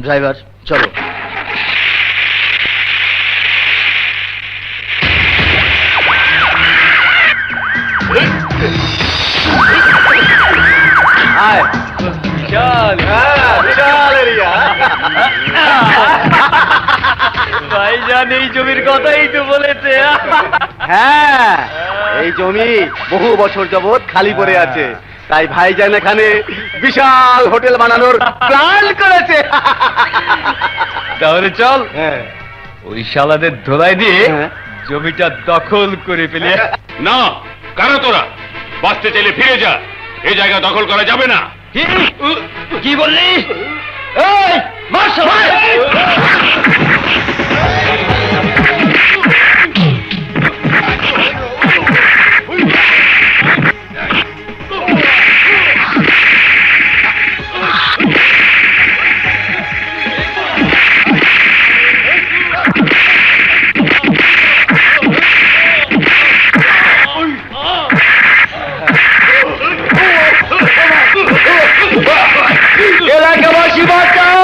Driver চলো। ভাইজান এই জমির কথাই তো বলেছে। হ্যাঁ, এই জমি বহু বছর যাবৎ খালি পড়ে আছে, তাই ভাইজান এখানে বিশাল হোটেল বানানোর প্ল্যান করেছে। তাহলে চল ওই শালাদের ধোলাই দিয়ে জমিটা দখল করে ফেলে। না, কারা তোরা? বাঁচতে চাইলে ফিরে যা, এই জায়গা দখল করা যাবে না। কি বললি? এলাকাবাসী বাঁচাও!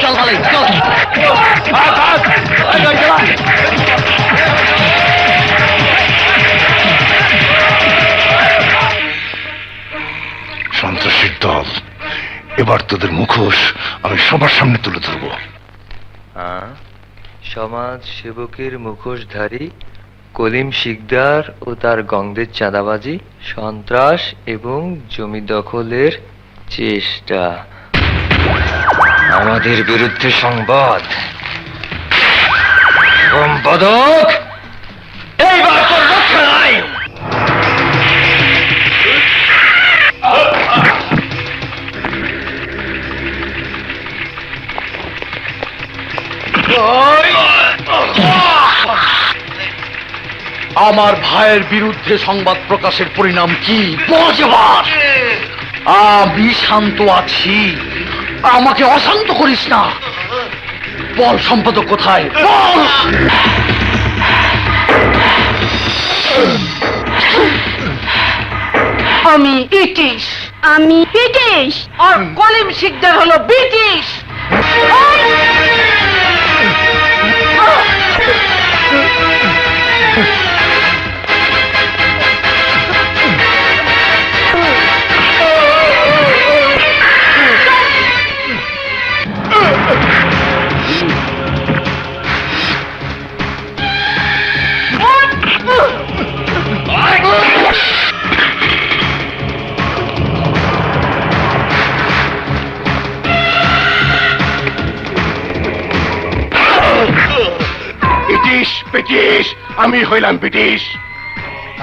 চল ভাই চল। সন্ত্রাসীর দল, এবার তোদের মুখোশ আমি সবার সামনে তুলে ধরবো। সমাজ সেবকের মুখোশধারী কলিম শিকদার ও তার গংদের চাঁদাবাজি, সন্ত্রাস এবং জমি দখলের চেষ্টা। আমাদের বিরুদ্ধে সংবাদ। সম্পাদক, এইবার তোর রক্ষা নাই। আমার ভাইয়ের বিরুদ্ধে সংবাদ প্রকাশের পরিণাম কি বোঝবার? আমি শান্ত আছি, আমাকে অশান্ত করিস না। বল সম্পাদক কোথায়? বল। আমি ব্রিটিশ, আমি ব্রিটিশ, আর কলিম শিকদার হলো ব্রিটিশ। ব্রিটিশ, আমি হইলাম ব্রিটিশ।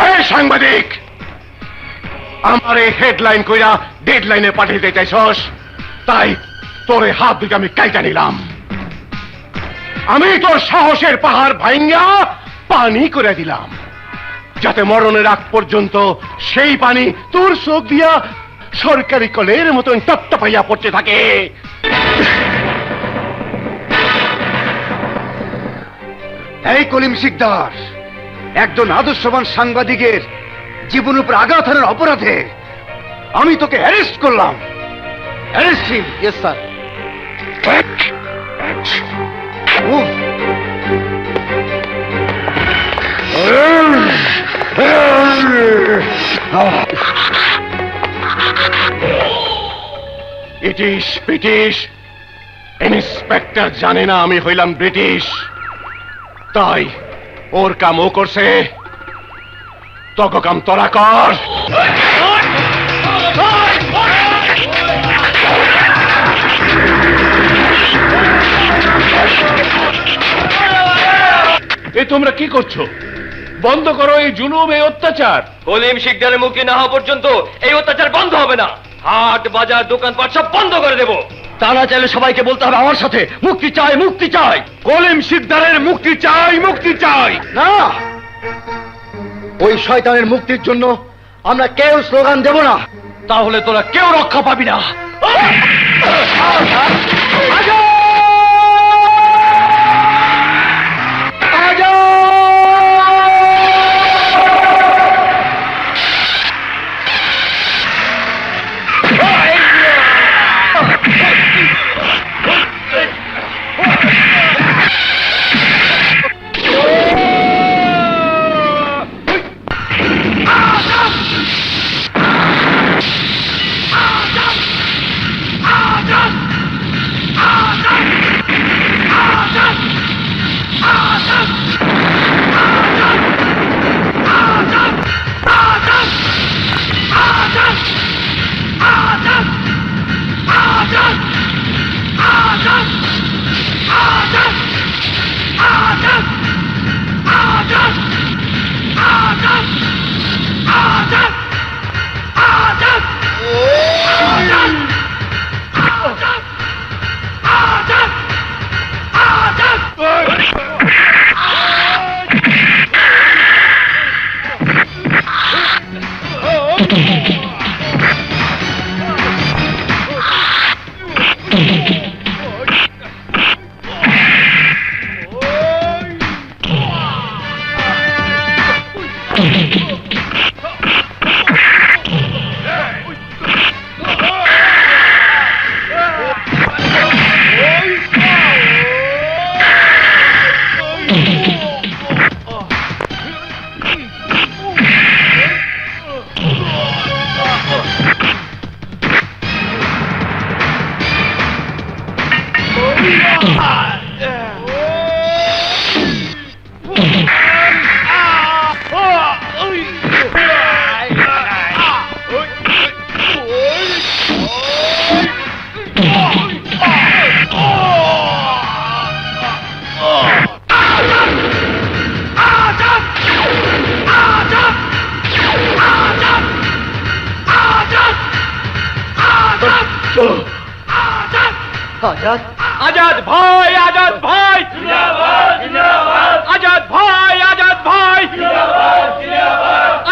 এই সাংবাদিক, আমার এই হেডলাইন কইরা ডেডলাইনে পাঠিয়ে দিতে চাইছস, তাই তোর হাত দুটো আমি কাইটা নিলাম। আমি তোর সাহসের পাহাড় ভাঙ্গা পানি করে দিলাম, যাতে মরণের আগ পর্যন্ত সেই পানি তোর চোখ দিয়া সরকারি কলের মতন টপটপাইয়া পড়তে থাকে। এই কলিম শিকদার, একজন আদর্শবান সাংবাদিকের জীবন উপর আঘাত হানার অপরাধে আমি তোকে অ্যারেস্ট করলাম। Arrest him. Yes sir. British British inspector জানে না আমি হইলাম ব্রিটিশ, তাই ওর কাম ও করছে, তক কাম তোরা কর। এ তোমরা কি করছো? বন্ধ করো এই জুলুম, এই অত্যাচার। কলিম শিকদারের মুক্তি না হওয়া পর্যন্ত এই অত্যাচার বন্ধ হবে না। হাট বাজার দোকানপাট সব বন্ধ করে দেব। তা না চাইলে সবাইকে বলতে হবে আমার সাথে, মুক্তি চাই, মুক্তি চাই। কলিম শিকদারের মুক্তি চাই, মুক্তি চাই। না, ওই শয়তানের মুক্তির জন্য আমরা কেউ স্লোগান দেব না, তাহলে তোরা কেউ রক্ষা পাবি না। আজাদ, আজাদ ভাই, আজাদ ভাই, আজাদ ভাই, আজাদ ভাই,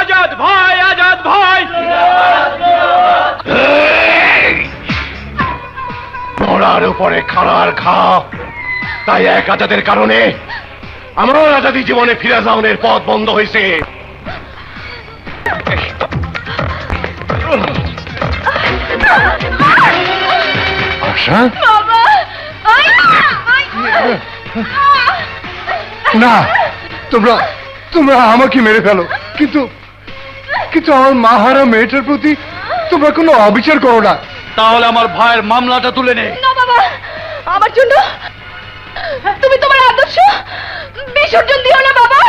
আজাদ ভাই, আজাদ ভাই। মরার উপরে খাড়ার ঘা, তাই এক আজাদের কারণে আমার আজাদি জীবনে ফিরে যাওয়ার পথ বন্ধ হয়েছে। আশা, না, তোমরা তোমরা আমাকে মেরে ফেলো, কিন্তু কিন্তু আমার মাহারা মেয়েটার প্রতি তোমরা কোনো অবিচার করো না। তাহলে আমার ভাইয়ের মামলাটা তুলে নে। না বাবা, আমার জন্য তুমি তোমার আদর্শ বিসর্জন দিও না বাবা।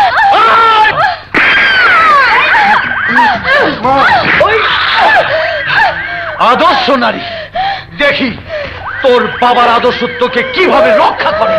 আদর্শ নারী, দেখি তোর বাবার আদর্শ তোকে কিভাবে রক্ষা করে।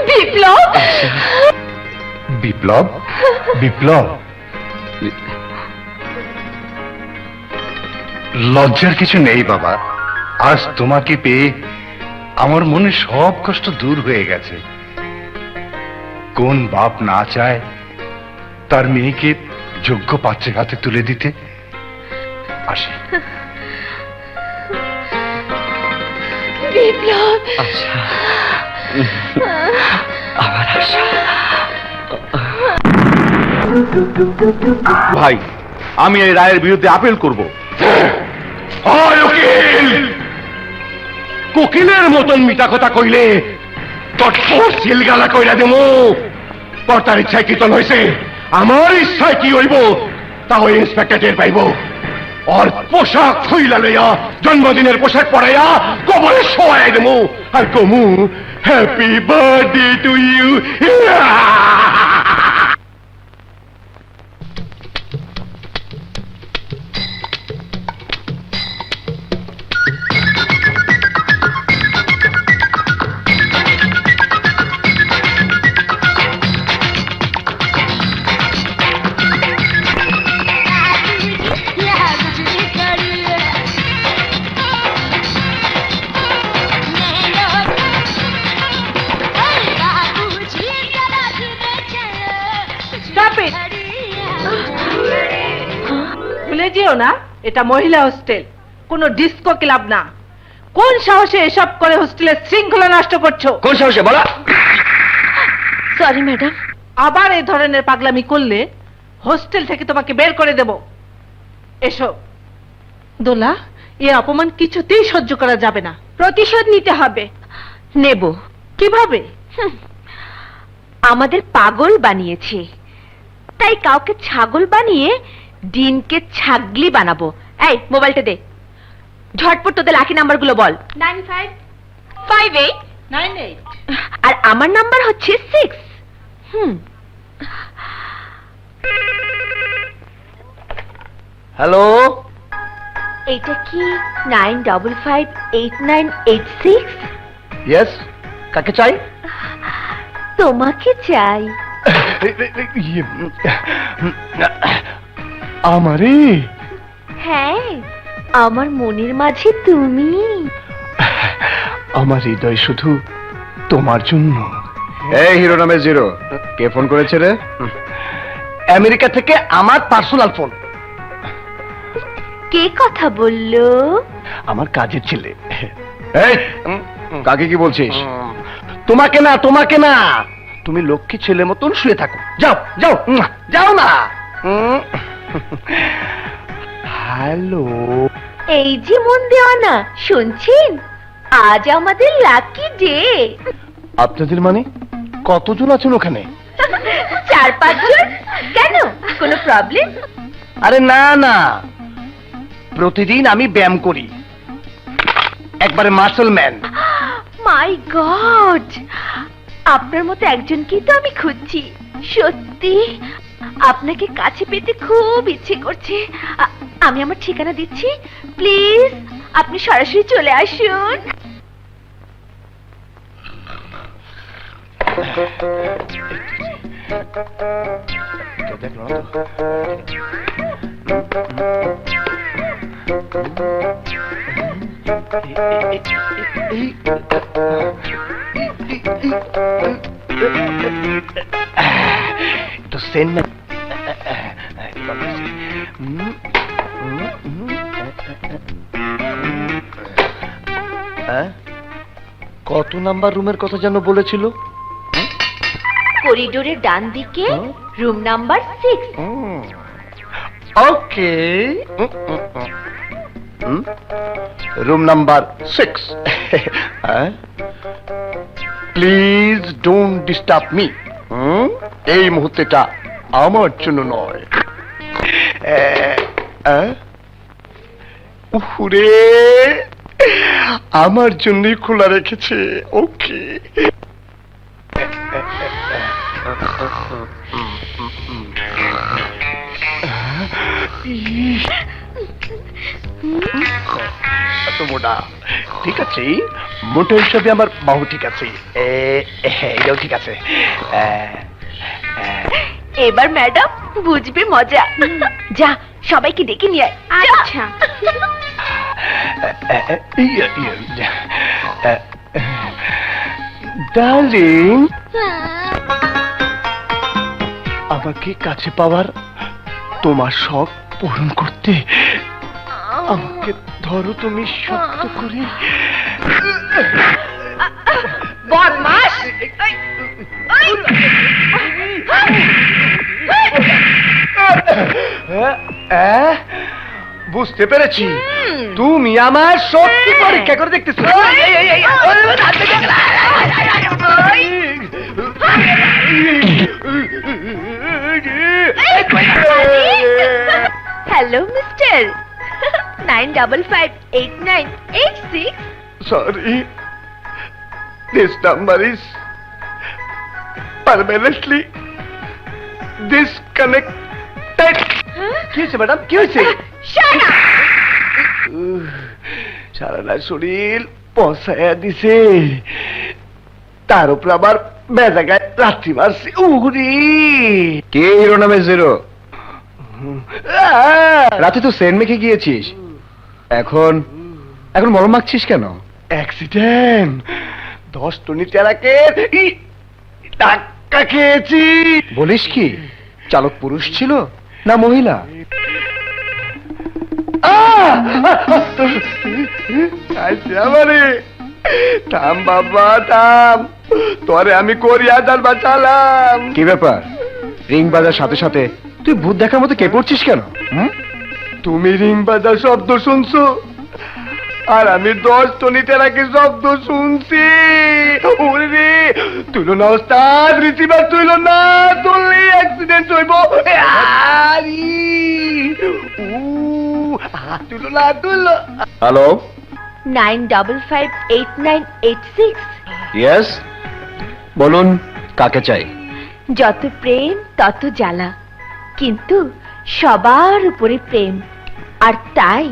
বিপ্লব, বিপ্লব, বিপ্লব, লজ্জার কিছু নেই বাবা। আজ তোমাকে পেয়ে আমার মনে সব কষ্ট দূর হয়ে গেছে। কোন বাপ না চায় তার মেয়েকে যোগ্য পাত্রের হাতে তুলে দিতে? আসি। বিপ্লব আচ্ছা আবার আশা। ভাই, আমি এই রায়ের বিরুদ্ধে আপিল করব। হয় উকিল, কোকিলের মতন মিঠা কথা কইলে চটপট সিলগালা কইরা দেবো। কর্তার ইচ্ছায় কীর্তন হয়েছে, আমার ইচ্ছায় কি হইব তা ওই ইন্সপেক্টর টের পাইব। আর পোশাক খুইলা লইয়া জন্মদিনের পোশাক পরাইয়া কবরে শোয়াই দেবো আর কমু happy birthday to you. Stop it! ভুলে যেও না, এটা মহিলা হোস্টেল, কোনো ডিস্কো ক্লাব না। কোন সাহসে এসব করে হোস্টেলের শৃঙ্খলা নষ্ট করছো? কোন সাহসে বলা? Sorry madam. আবার এই ধরনের পাগলামি করলে হোস্টেল থেকে তোমাকে বের করে দেব। এসো। দোলা, এই অপমান কিছুতেই সহ্য করা যাবে না। প্রতিশোধ নিতে হবে। নেব। কিভাবে? আমাদের পাগল বানিয়েছে, তাই কাউকে ছাগল বানিয়ে ডিনকে ছাগলি বানাবো। এই মোবাইলটা দে, ঝটপট তোদের লাকি নাম্বারগুলো বল। 9558 98 আর আমার নাম্বার হচ্ছে 6। হ্যালো, এটা কি 955896? ইয়েস, কাকে চাই? তোমাকে চাই। আমারে হ্যাঁ, আমার মনের মাঝে তুমি। আমার হৃদয় শুধু তোমার জন্য। এই হিরো নামের জিরো, কে ফোন করেছে রে? আমেরিকা থেকে আমার পার্সোনাল ফোন। কে কথা বললো? আমার কাজের ছেলে। এই, কাকে কি বলছিস? তোমাকে না, তোমাকে না। তুমি লক্ষ্মী ছেলে মতন শুয়ে থাকো। যাও যাও, যাও না। হ্যালো, এই যে মন দেওয়া না, শুনছেন? আজ আমাদের লাকি ডে। আপনাদের মানে কতজন আছেন ওখানে? 4-5 জন। কেন, কোনো প্রবলেম? আরে না না, প্রতিদিন আমি ব্যায়াম করি, একবারে মাসল ম্যান। মাই গড, আপনার মতো একজনকেই তো আমি খুঁজছি। সত্যি আপনাকে কাছে পেতে খুব ইচ্ছে করছে। আমি আমার ঠিকানা দিচ্ছি, প্লিজ আপনি সরাসরি চলে আসুন। তো সেন না। কত নাম্বার রুমের কথা যেন বলেছিল? করিডোরের ডান দিকে room number 6। Okay, room number 6। Please don't disturb me. এই মুহূর্তেটা আমার জন্য নয়। উহুরে, আমার জন্যই খোলা রেখেছে। ওকে, এত মোটা। ঠিক আছে, মোটা হিসাবে আমার বাহু ঠিক আছে, এটাও ঠিক আছে। এবার ম্যাডাম বুঝবে মজা। যা, সবাইকে ডেকে নিয়ে আয়। আচ্ছা। ডার্লিং, আমাকে কাছে পাওয়ার তোমার শখ পূরণ করতে আমাকে ধরো তুমি শক্ত করে। বদমাস! বুঝতে পেরেছি তুমি আমার সত্যি পরীক্ষা করে দেখতেছো। Hello mister 9558986। Sorry. This number is permanently disconnected. কি হয়েছে ম্যাডাম, কি হয়েছে? Shut up! সারাটা শরীর পচায়া দিছে, তার উপর আবার বেজাগায় রাত্রি মারছি। উহুরি কে হিরো নামে জিরো? রাতে তো সেন্ট মেখে গিয়েছিস, এখন মলম মাখছিস কেন? অ্যাক্সিডেন্ট, 10 টনি টেরাকে ধাক্কা খেয়েছি। বলিস কি? চালক পুরুষ ছিল না মহিলা? আমারে থাম বাবা থাম, তোরে আমি কোরিয়াদার বাঁচালাম। কি ব্যাপার, রিং বাজার সাথে সাথে তুই ভূত দেখার মতো কে পড়ছিস কেন? তুমি রিং বাজার শব্দ শুনছো, আর আমি 10 টনি টেরাকে শব্দ শুনছি। ওরে তুইলো না ওস্তাদ, রিসিভার তুইলো না, তুললে অ্যাক্সিডেন্ট হইব। তুইলো না, তুইলো। হ্যালো, 9558986। ইয়েস, বলুন কাকে চাই? যত প্রেম তত জ্বালা, কিন্তু সবার উপরে প্রেম, আর তাই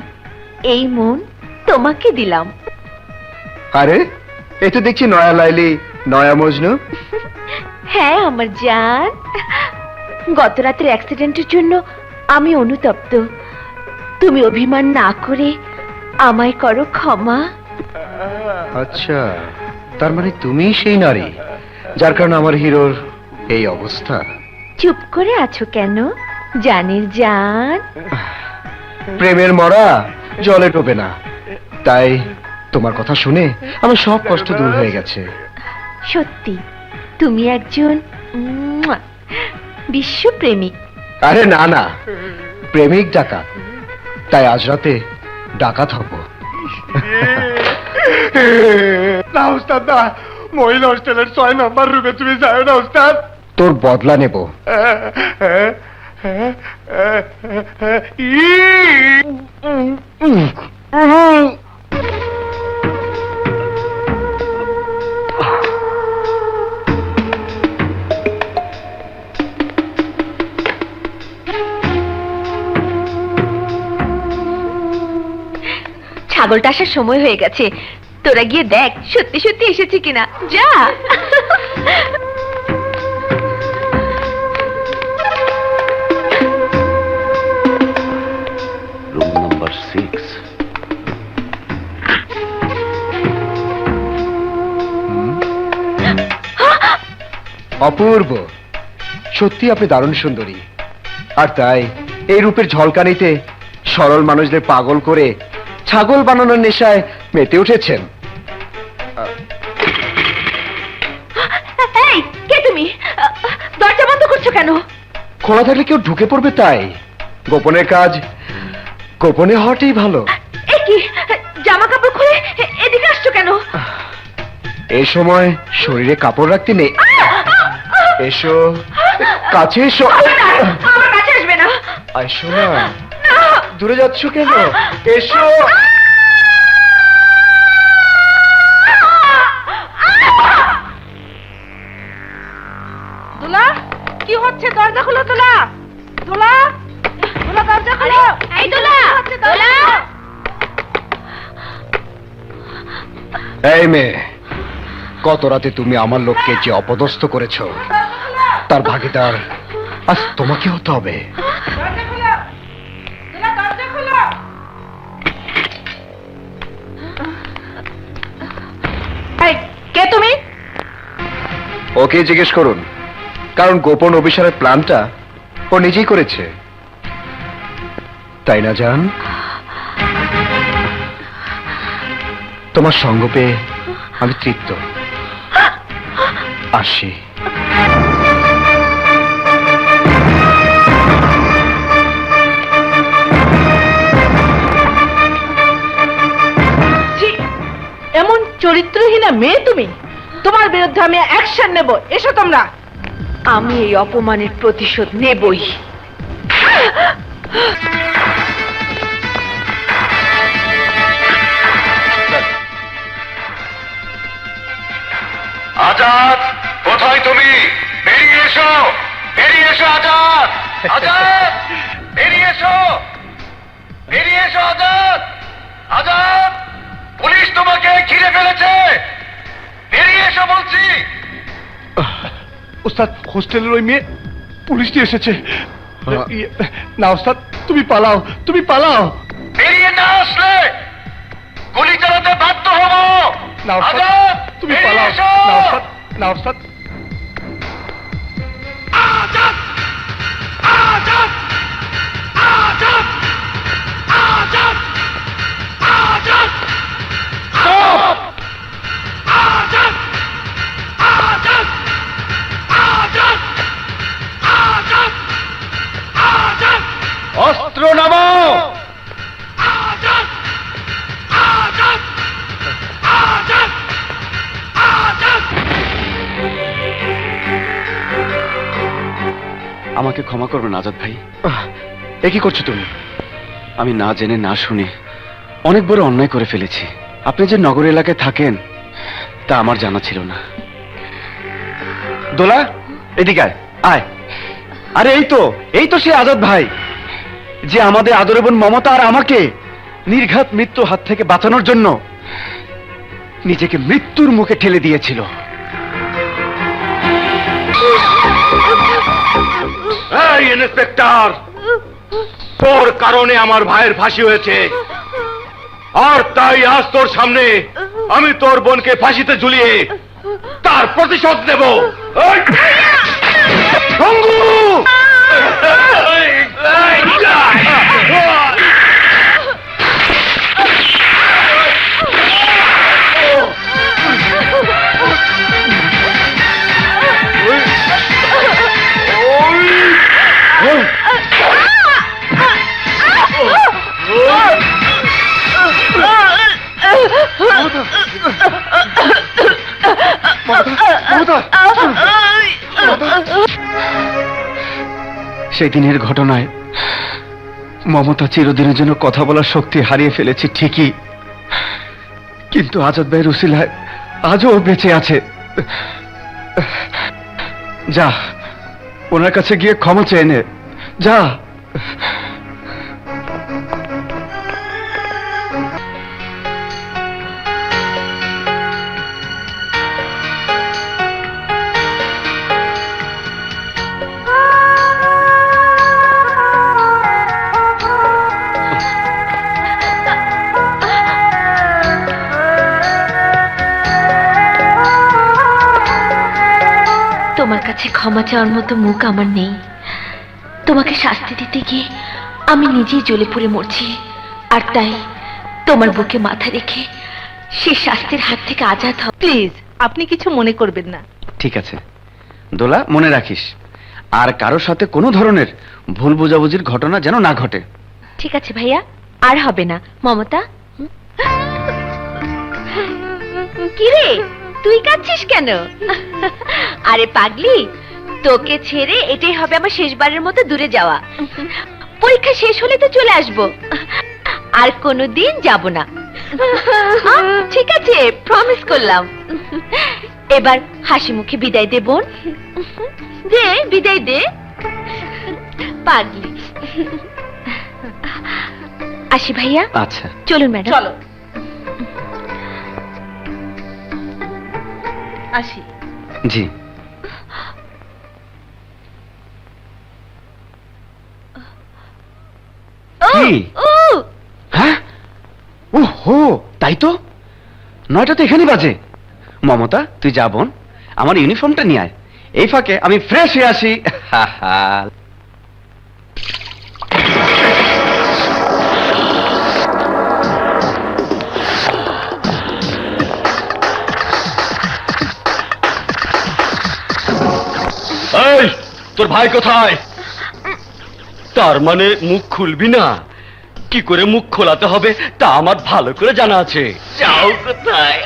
এই মন তোমাকে দিলাম। আরে এই তো দেখছি নয়া লাইলি নয়া মজনু। হ্যাঁ আমার জান, গত রাতের অ্যাক্সিডেন্টের জন্য আমি অনুতপ্ত। তুমি অভিমান না করে আমায় করো ক্ষমা। আচ্ছা, তার মানে তুমি সেই নারী যার কারণে আমার হিরোর এই অবস্থা। চুপ করে আছো কেন জানের জান? প্রেমের মরা জলে ডোবে না, তাই তোমার কথা শুনে আমার সব কষ্ট দূর হয়ে গেছে। সত্যি তুমি একজন বিশ্বপ্রেমিক। আরে না না, প্রেমিক ডাকাত, তাই আজ রাতে ডাকাত হব। না ওস্তাদ না, মহিলা হোস্টেলের 6 নম্বর রুমে তুমি যাও না ওস্তাদ। তোর বদলা নেব। ছাগলটা আসার সময় হয়ে গেছে, তোরা গিয়ে দেখ সত্যি সত্যি এসেছে কিনা। যা। Room number 6। অপূর্ব, সত্যি আপনি দারুণ সুন্দরী, আর তাই এই রূপের ঝলকানিতে সরল মানুষদের পাগল করে ছাগল বানানোর নেশায় মেতে উঠেছেন। এই, কে তুমি? দরজা বন্ধ করছো কেন? খোলা থাকলে কেউ ঢুকে পড়বে, তাই গোপনের কাজ গোপনে হওয়াটাই ভালো। এ কি, জামা কাপড় খুলে এদিকে আসছো কেন? এই সময় শরীরে কাপড় রাখতে নেই। এসো কাছে এসো। আমার কাছে আসবে না। আসো না, দূরে যাচ্ছ কেন? এসো। দোলা, কি হচ্ছে? দরজা খুলো দোলা। দোলা, দোলা দরজা খুলো। এই দোলা, দোলা। এই মেয়ে, গত রাতে তুমি আমার লোককে যে অপদস্থ করেছো, তার ভাগীদার আজ তোমাকে হতে হবে। দরজা খুলো। দোলা দরজা খুলো। এই, কে তুমি? ওকে জিজ্ঞেস করুন, কারণ গোপন অভিসারের প্ল্যানটা ও নিজেই করেছে, তাই না জান? তোমার সঙ্গ পেয়ে আমি তৃপ্ত। আসি। ছি, এমন চরিত্রহীনা মেয়ে তুমি, তোমার বিরুদ্ধে আমি অ্যাকশন নেব। এসো তোমরা। আমি এই অপমানের প্রতিশোধ নেবই। আজাদ, কোথায় তুমি? বেরিয়ে এসো, বেরিয়ে এসো আজাদ, আজাদ, বেরিয়ে এসো, বেরিয়ে এসো আজাদ, আজাদ, পুলিশ তোমাকে ঘিরে ফেলেছে, বেরিয়ে এসো বলছি। ওস্তাদ, হোস্টেলের ওই মেয়ে পুলিশ দিয়ে এসেছে। না ওস্তাদ, তুমি পালাও, তুমি পালাও। বেরিয়ে না আসলে গুলি চালাতে বাধ্য হব। না ওস্তাদ, আজাদ, তুমি বেরিয়ে পালাও। এসো। না ওস্তাদ, না ওস্তাদ। আজাদ, আজাদ, আজাদ, আজাদ, আজাদ, স্টপ! আজাদ, আজাদ, আজাদ, আজাদ, আজাদ, অস্ত্র নামাও। আজাদ, আজাদ, আজাদ, আজাদ। আমাকে ক্ষমা করবেন আজাদ ভাই। এ কি করছো তুমি? আমি না জেনে না শুনে অনেক বড় অন্যায় করে ফেলেছি। আপনি যে নগর এলাকায় থাকেন তা আমার জানা ছিল না। দোলা, এদিকে আয়, আয়। আরে এই তো সে আজাদ ভাই যে আমাদের আদরের বোন মমতা আর আমাকে নির্ঘাত মৃত্যু হাত থেকে বাঁচানোর জন্য নিজেকে মৃত্যুর মুখে ঠেলে দিয়েছিল। এই ইন্সপেক্টর, তোর কারণে আমার ভাইয়ের ফাঁসি হয়েছে, আর তাই আজ তোর সামনে আমি তোর বোনকে ফাঁসিতে ঝুলিয়ে তার প্রতিশোধ নেব। এই! শঙ্কু! সেই দিনের ঘটনায় মমতা চিরদিনের জন্য কথা বলার শক্তি হারিয়ে ফেলেছে ঠিকই, কিন্তু আজাদ ভাইয়ের উসিলায় আজও ও বেঁচে আছে। যা, ওনার কাছে গিয়ে ক্ষমা চেয়ে নে, যা। তোমার কাছে ক্ষমা চাওয়ার মতো মুখ আমার নেই। তোমাকে শাস্তি দিতে গিয়ে আমি নিজেই জ্বলে পুড়ে মরছি, আর তাই তোমার বুকে মাথা রেখে সে শাস্তির হাত থেকে আজাদ হও। প্লিজ, আপনি কিছু মনে করবেন না। ঠিক আছে দোলা, মনে রাখিস আর কারোর সাথে কোনো ধরনের ভুল বোঝাবুঝির ঘটনা যেন না ঘটে। ঠিক আছে ভাইয়া, আর হবে না। মমতা, কি রে, তুই কাঁদছিস কেন? আরে পাগলি, তোকে ছেড়ে এটাই হবে আমার শেষবারের মতো দূরে যাওয়া। পরীক্ষা শেষ হলে তো চলে আসবো, আর কোনোদিন যাব না। ঠিক আছে, প্রমিস করলাম। এবার হাসি মুখে বিদায় দে বোন, দে বিদায় দে। পাগলি, আসি ভাইয়া। আচ্ছা, চলুন ম্যাডাম। চলো, আসি। জি। কি? হ্যাঁ, ও হো, তাই তো 9টা তো এখানেই বাজে। মমতা, তুই যা বোন, আমার ইউনিফর্মটা নিয়ে আয়, এই ফাঁকে আমি ফ্রেশ হয়ে আসি। তোর ভাই কোথায়? তার মানে মুখ খুলবি না? কি করে মুখ খোলাতে হবে তা আমার ভালো করে জানা আছে। যাও কোথায়?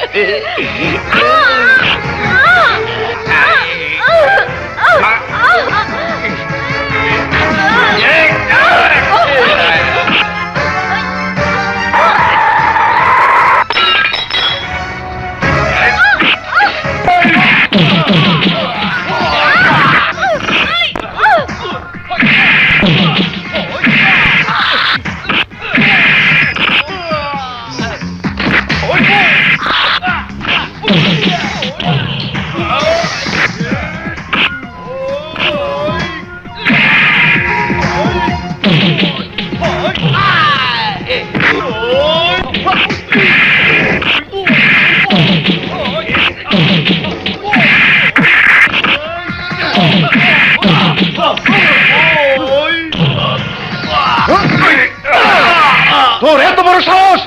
তোর এত বড় সাহস!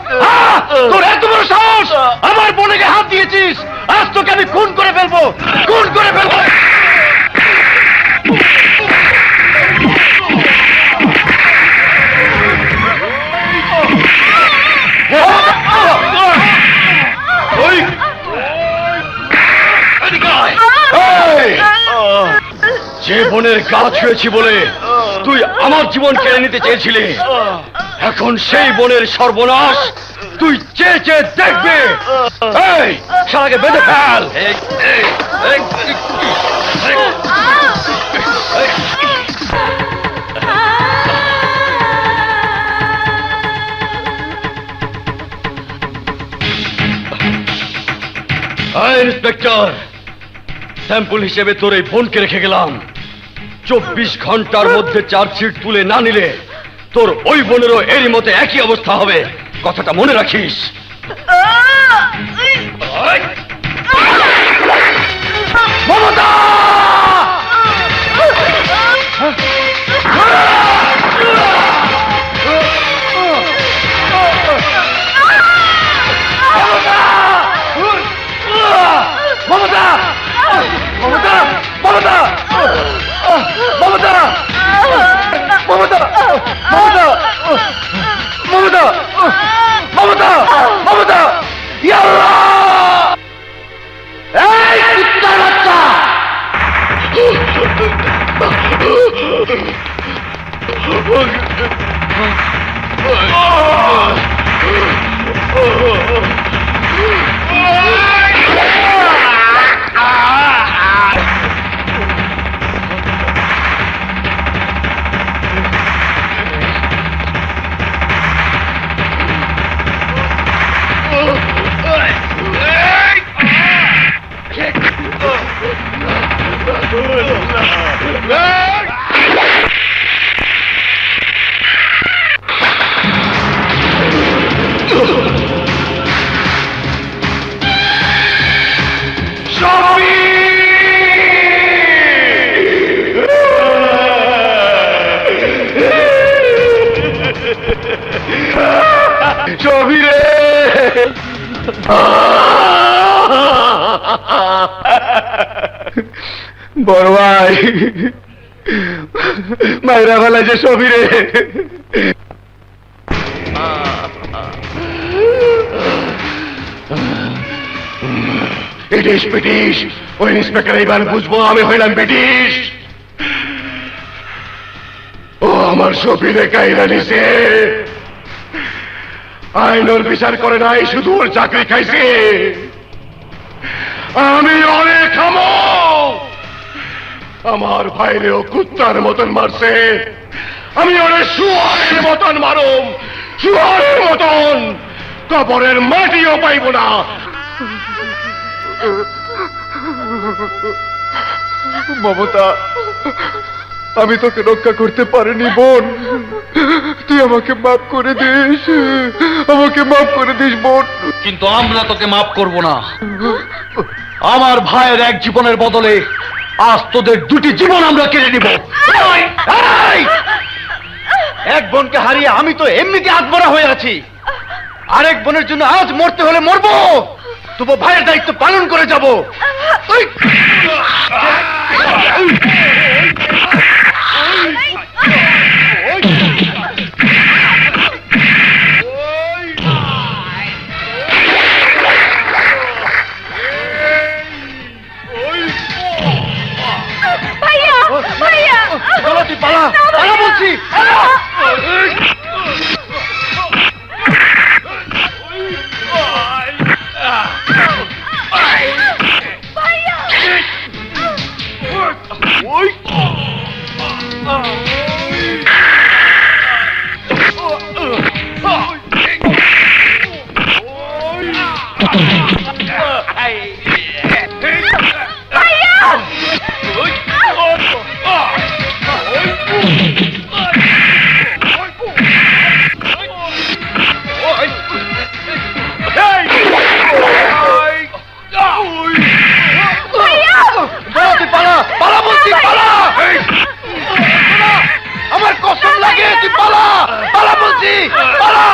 তোর এত বড় সাহস! আমার বোনকে হাত দিয়েছিস! আজ তোকে আমি খুন করে ফেলবো! খুন করে ফেলবো! যে বোনের গা ছুঁয়েছি বলে তুই আমার জীবন কেড়ে নিতে চেয়েছিলি, এখন সেই বোনের সর্বনাশ তুই চেয়ে চেয়ে দেখবে। এই শালাকে বেঁধে ফেল। ইন্সপেক্টর, স্যাম্পল হিসেবে তোর এই বোনকে রেখে গেলাম। 24 ঘন্টার মধ্যে চার্জশিট তুলে না নিলে তোর ওই বোনেরও এরই মতো একই অবস্থা হবে, কথাটা মনে রাখিস। মমতা! মমতা! মমতা! মমতা! মমতা! মমতা! মমতা! মমতা! মমতা! মমতা! ইয়া আল্লাহ! এই কুত্তার বাচ্চা! ছবিরে বড় ভাই মায়েরা বেলা যে ছবিরে ব্রিটিশ ব্রিটিশ ওই ইন্সপেক্টর এইবার বুঝবো আমি হইলাম ব্রিটিশ। ও আমার শফিরে কাইরা নিছে, আইনের বিচার করে নাই, শুধু ওর চাকরি খাইছে। আমি অনেক খামো, আমার ভাইরেও কুত্তার মতন মারছে, আমি অনেক শুয়ারের মতন মারুম, শুয়ারের মতন, কবরের মাটিও পাইব না। মমতা, আমি তোকে রক্ষা করতে পারিনি বোন, তুই আমাকে মাফ করে দিস, আমাকে মাফ করে দিস বোন। কিন্তু আমরা তোকে মাফ করব না। আমার ভাইয়ের এক জীবনের বদলে আজ তোদের দুটি জীবন আমরা কেড়ে নিব। এই! এক বোনকে হারিয়ে আমি তো এমনিতে আত্মরা হয়ে আছি, আরেক বোনের জন্য আজ মরতে হলে মরবো। তবু ভাইয়ের দায়িত্ব পালন করে যাব। ওই! ভাইয়া ভাইয়া চলো তুই পালা, পালা বলছি। আমার কসম লাগে, তুই পালা, পালা বলছি, পালা।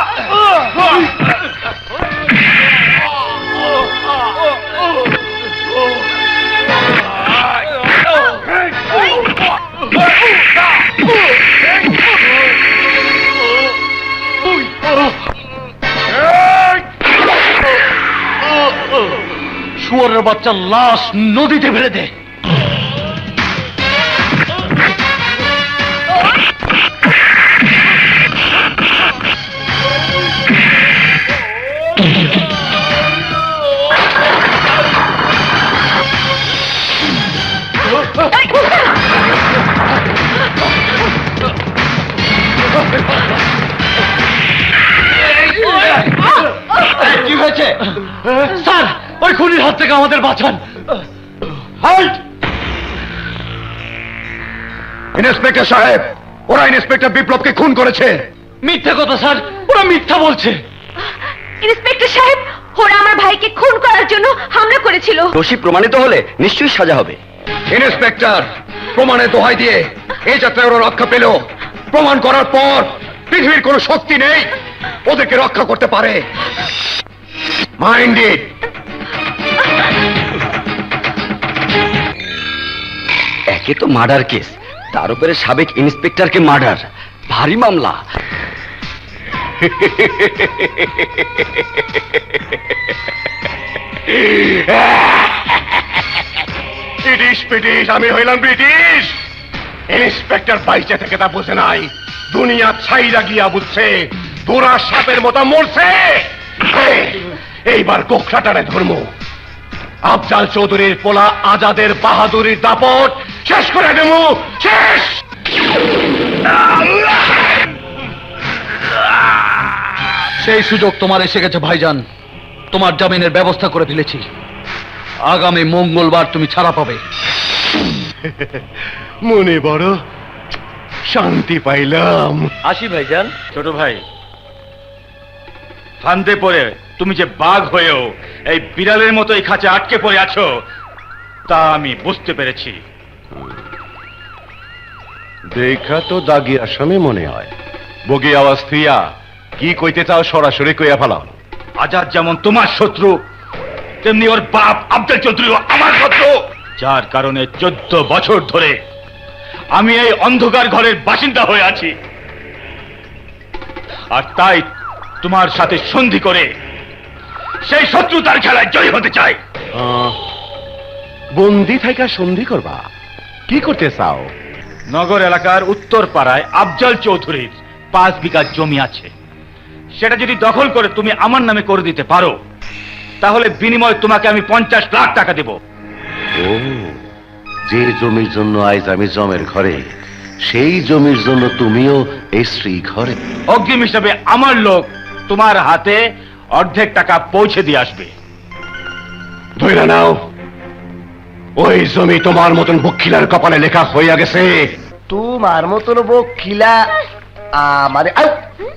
শুয়োরের বাচ্চার লাশ নদীতে ফেলে দে। কি হয়েছে স্যার, ওই খুনির হাত থেকে আমাদের বাঁচান। ইন্সপেক্টর সাহেব, ওরা ইন্সপেক্টর বিপ্লবকে খুন করেছে। মিথ্যা কথা স্যার, ওরা মিথ্যা বলছে। ইন্সপেক্টর সাহেব, ওরা আমার ভাইকে খুন করার জন্য হামলা করেছিল। দোষী প্রমাণিত হলে নিশ্চয়ই সাজা হবে। ইন্সপেক্টর, প্রমাণের দোহাই দিয়ে এই যাত্রায় ওরা রক্ষা পেল। প্রমাণ করার পর পৃথিবীর কোনো শক্তি নেই ওদেরকে রক্ষা করতে পারে। Mind it. একে তো মার্ডার কেস, তার উপরে সাবেক ইন্সপেক্টরকে মার্ডার, ভারী মামলা। ব্রিটিশ ব্রিটিশ, আমি হইলাম ব্রিটিশ। ইন্সপেক্টর বাইচে থেকে তা বুঝে নাই, দুনিয়া ছাইরা গিয়া বুঝছে, তোরা সাপের মতো মরছে। এইবার কোকড়াটারে ধর্ম। আফজাল চৌধুরীর পোলা আজাদের বাহাদুরির দাপট শেষ করে দেব, শেষ। সেই সুযোগ তোমার এসে গেছে ভাইজান। তোমার জামিনের ব্যবস্থা করে ফেলেছি। আগামী মঙ্গলবার তুমি ছাড়া পাবে। মনে বড় শান্তি পাইলাম। আসি ভাইজান। ছোট ভাই, ফান্দে পড়ে তুমি যে বাঘ হয়েও এই বিড়ালের মতো এই খাঁচে আটকে পড়ে আছো তা আমি বুঝতে পেরেছি। দেখা তো দাগি আসামি মনে হয়। বগি আওয়াজ থুইয়া কি কইতে চাও সরাসরি কইয়া ফেলাও। আজাদ যেমন তোমার শত্রু, তেমনি ওর বাপ আব্দুল চৌধুরীও আমার শত্রু, যার কারণে 14 বছর ধরে আমি এই অন্ধকার ঘরের বাসিন্দা হয়ে আছি। আর তাই তোমার সাথে সন্ধি করে সেই শত্রুতার খেলায় জয়ী হতে চাই। বন্দি থাইকা সন্ধি করবা? কি করতে চাও? নগর এলাকার উত্তর পাড়ায় আফজাল চৌধুরীর 5 বিঘা জমি আছে। সেটা যদি দখল করে তুমি আমার নামে করে দিতে পারো, তাহলে বিনিময়ে তোমাকে আমি 50 লাখ টাকা দেব। ও, যে জমির জন্য আজ আমি জমের ঘরে, সেই জমির জন্য তুমিও এই শ্রী ঘরে। অগ্রিম হিসাবে আমার লোক তোমার হাতে অর্ধেক টাকা পৌঁছে দিয়ে আসবে। ধইরা নাও, ওই জমি তোমার মতন বক্ষিলার কপালে লেখা হইয়া গেছে। তোমার মতন বকিলা আমারে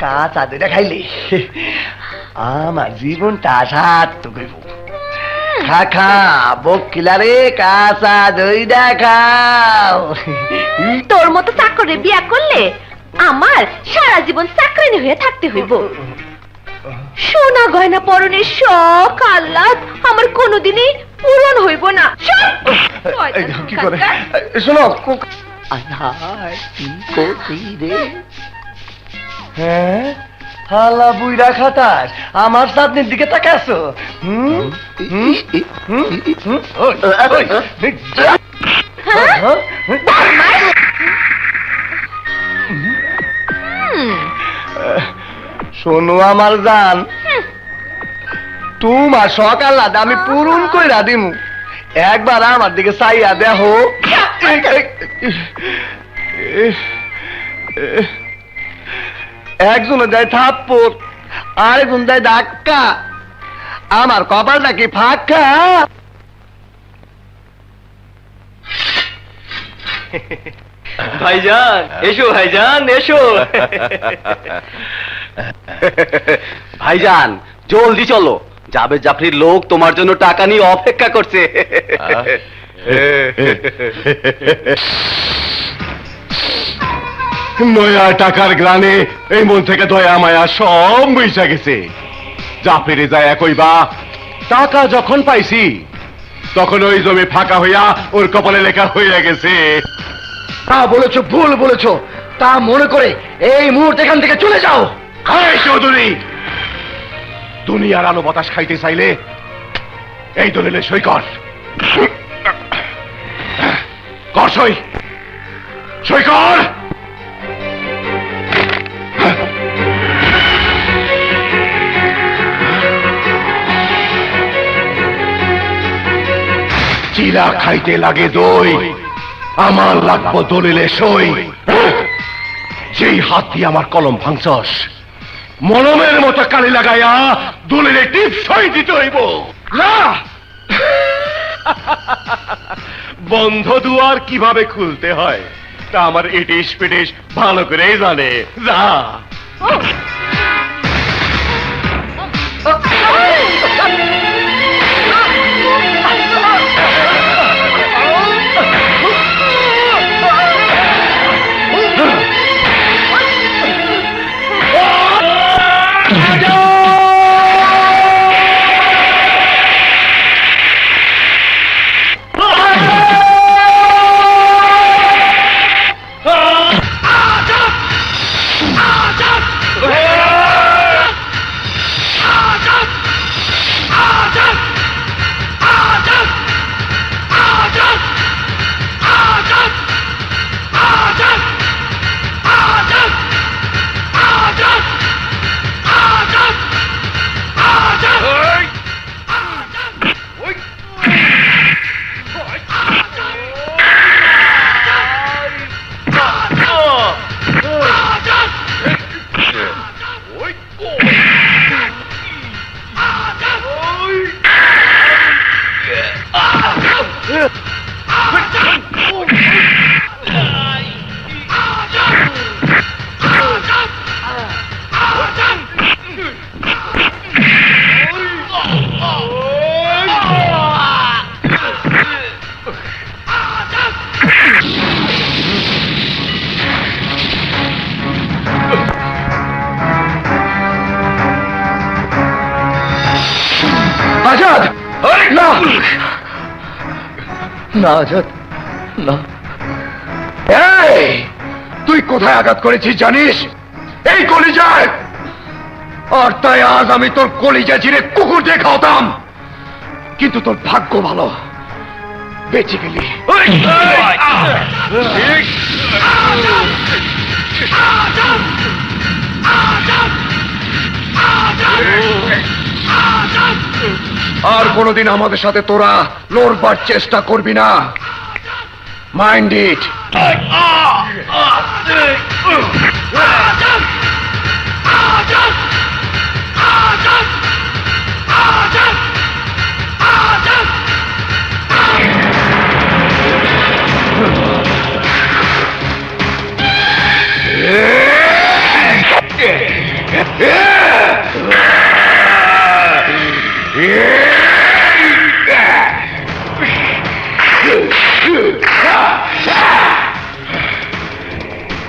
কাঁচা দইটা খাইলে আমার জীবনটা সার্থক হইব। খা খা বকিলা রে, কাঁচা দইটা খাও। তোর মতো চাকরে বিয়া করলে আমার সারা জীবন চাকরানি হয়ে থাকতে হইব। সোনা গয়না পরনের শখ আহ্লাদ আমার কোনোদিনই পূরণ হইব না। কি করে শোনো হ্যাঁ হালা বুইরা খাটাস আমার চাঁদনির দিকে তাকাছো শোনো আমার জান তোমার সকাল আমি পূরণ কইরা দিমু একবার আমার দিকে চাইয়া দেখো একজন দেয় থাপ্পড় আরেকজন দেয় ধাক্কা আমার কপালটা কি ফাঁকা ভাইজান এসো ভাইজান এসো ভাইজান জলদি চলো জাবেদ জাফরির লোক তোমার জন্য টাকা নিয়ে অপেক্ষা করছে নয়া টাকার গ্রানে এই মন থেকে দয়া মায়া সব বইসা গেছে জাফরিরে যায় কইবা টাকা যখন পাইছি তখন ওই জমি ফাঁকা হইয়া ওর কপালে লেখা হইয়া গেছে। তা বলেছো ভুল বলেছো তা মনে করে এই মুহূর্তে এখান থেকে চলে যাও। হায় চৌধুরী দুনিয়ার আলো বাতাস খাইতে চাইলে এই দলিলে সই কর কর সই সই কর। চিলা খাইতে লাগে দই আমার লাগবো দলিলে সই। যেই হাত দিয়ে আমার কলম ভাঙছস মলমের মতো কালি লাগাইয়া দলিলে টিপ সই দিতে হইব। না বন্ধ দুয়ার কিভাবে খুলতে হয় তা আমার ইটিস পিটিস ভালো করেই জানে। যা আজাদ না না আজাদ না। এই তুই কোথায় আঘাত করেছিস জানিস? এই কলিজায়। আর তাই আজ আমি তোর কলিজা চিরে কুকুর দিয়ে খাওয়াতাম, কিন্তু তোর ভাগ্য ভালো বেঁচে গেলি। আর কোনদিন আমাদের সাথে তোরা লড়বার চেষ্টা করবি না, মাইন্ড ইট।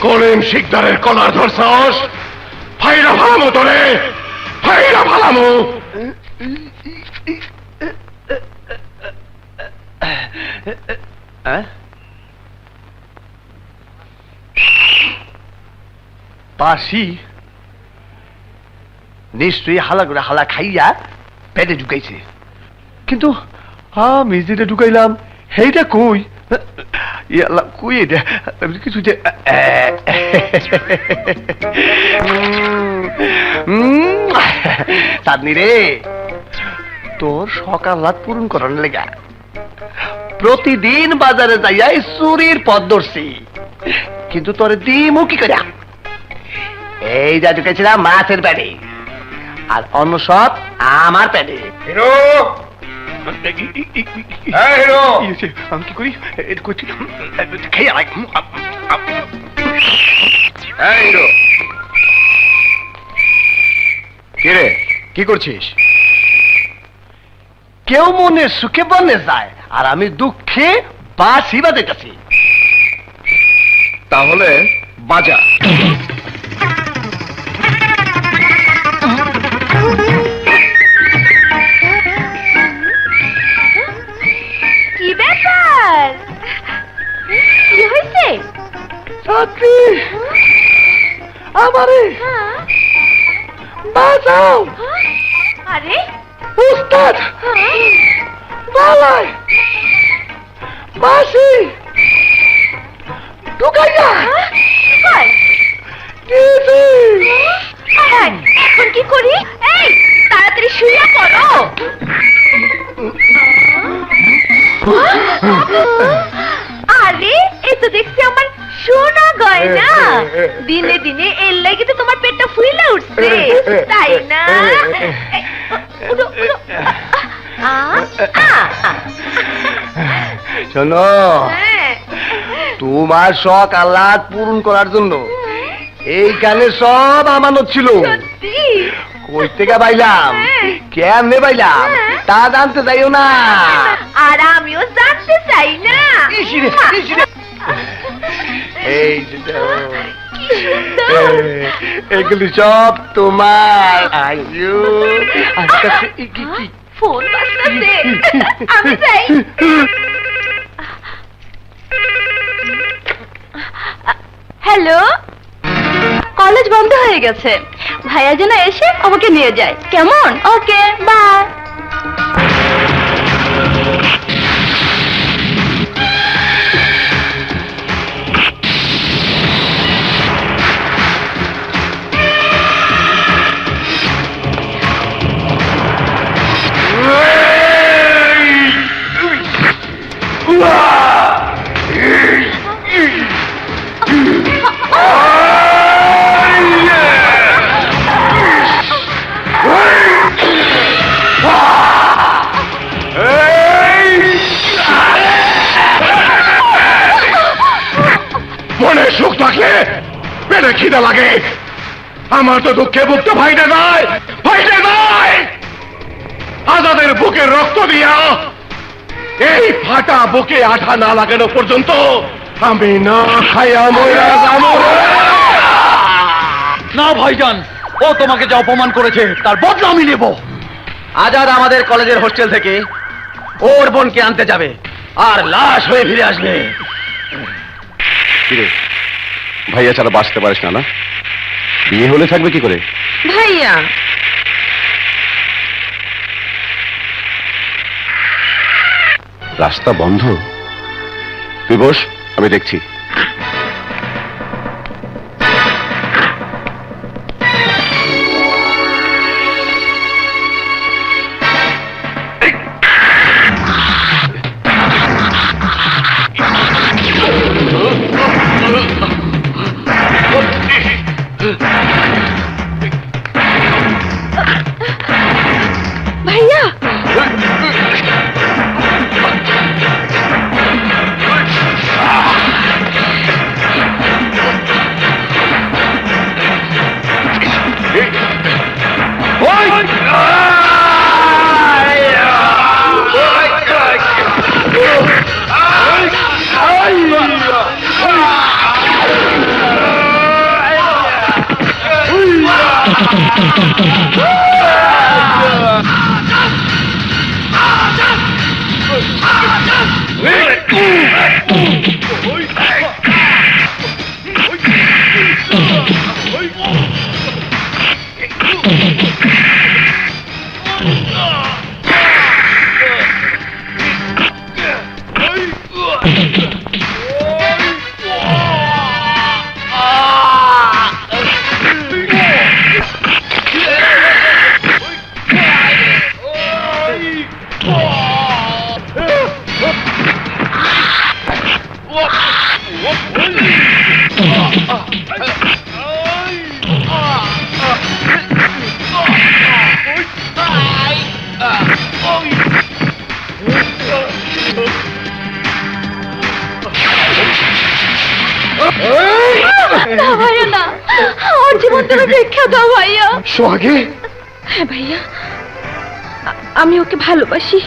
কলিম শিকদারের কলার ধরছস, ফাইরা ভালো মতো রে, ফাইরা। মাইরা ভালামু। বাসি নিশ্চয়ই হালা করে হালা খাইয়া পেটে ঢুকাইছে, কিন্তু আমি যেটা ঢুকাইলাম সেইটা কই কই এটা কিছু যে চাঁদনি রে, তোর সকাল রাত পূরণ করার লেগা প্রতিদিন বাজারে যাইয়া চুরির পথ ধরছি, কিন্তু তোর দিমু কি করে? এই যা ঢুকেছিলাম মাছের পেটে, আর অন্য সব আমার পেটে। হিরো, এই হিরো, আমি কি করি? খেয়ে এই হিরো, কি রে, কি করছিস? কেউ মনে সুখে বনে যায়, আর আমি দুঃখে বাঁশি বাজাইতেছি। তাহলে বাজা। কি ব্যাপার? কি হয়েছে? ছাত্রী, আমারে হ্যাঁ? বাঁচাও। হ্যাঁ? আরে উস্তাদ হ্যাঁ? বালাই বাঁশি ঢুকাইয়া কই? দিয়েছি। হায়, এখন কি করি? এই তাড়াতাড়ি শুয়ে পড়ো। আরে এই তো দেখছি আমার সোনা গয়না। দিনে দিনে এর লাগে তো তোমার পেটটা ফুলে উঠছে, তাই না? এই, উঠো, উঠো। আ, আ, আ। শোনো, হ্যাঁ। তোমার শখ আহ্লাদ পূরণ করার জন্য এইখানে সব আমানত ছিল। সত্যি? কই থেকে পাইলাম, কেমনে পাইলাম তা জানতে যাইও না। আর আমিও জানতে চাই না। ইসিরে, ইসিরে। এই যে দেখো, কি সুন্দর। এগুলি সব তোমার। আইয়ো, আজকে কি কি ফোন বাজতেছে, আমি যাই। হ্যালো, কলেজ বন্ধ হয়ে গেছে, ভাইয়া যেন এসে আমাকে নিয়ে যায়, কেমন? ওকে, বাই। মনে সুখ থাকলে পেটে খিদে লাগে। আমার তো দুঃখে বুকটা ভাইটে যায়, ভাইটে যায়। আজাদের বুকের রক্ত দিয়া এই ফাটা বুকে আঠা না লাগানো পর্যন্ত আমি না খাইয়া মইরা যাবো। না ভাইজান, ও তোমাকে যা অপমান করেছে তার বদলা আমি নেব। আজাদ আমাদের কলেজের হোস্টেল থেকে ওর বোনকে আনতে যাবে, আর লাশ হয়ে ফিরে আসবে। কিরে, ভাইয়া ছাড়া বাঁচতে পারিস না? না বিয়ে হলে থাকবে কি করে? ভাইয়া, রাস্তা বন্ধ, তুই বস, আমি দেখছি। ভাইয়া, Oh! না ভাইয়া না, আমার জীবন তুমি ভিক্ষা দাও ভাইয়া। সোহাগে, হ্যাঁ ভাইয়া, আমি ওকে ভালোবাসি।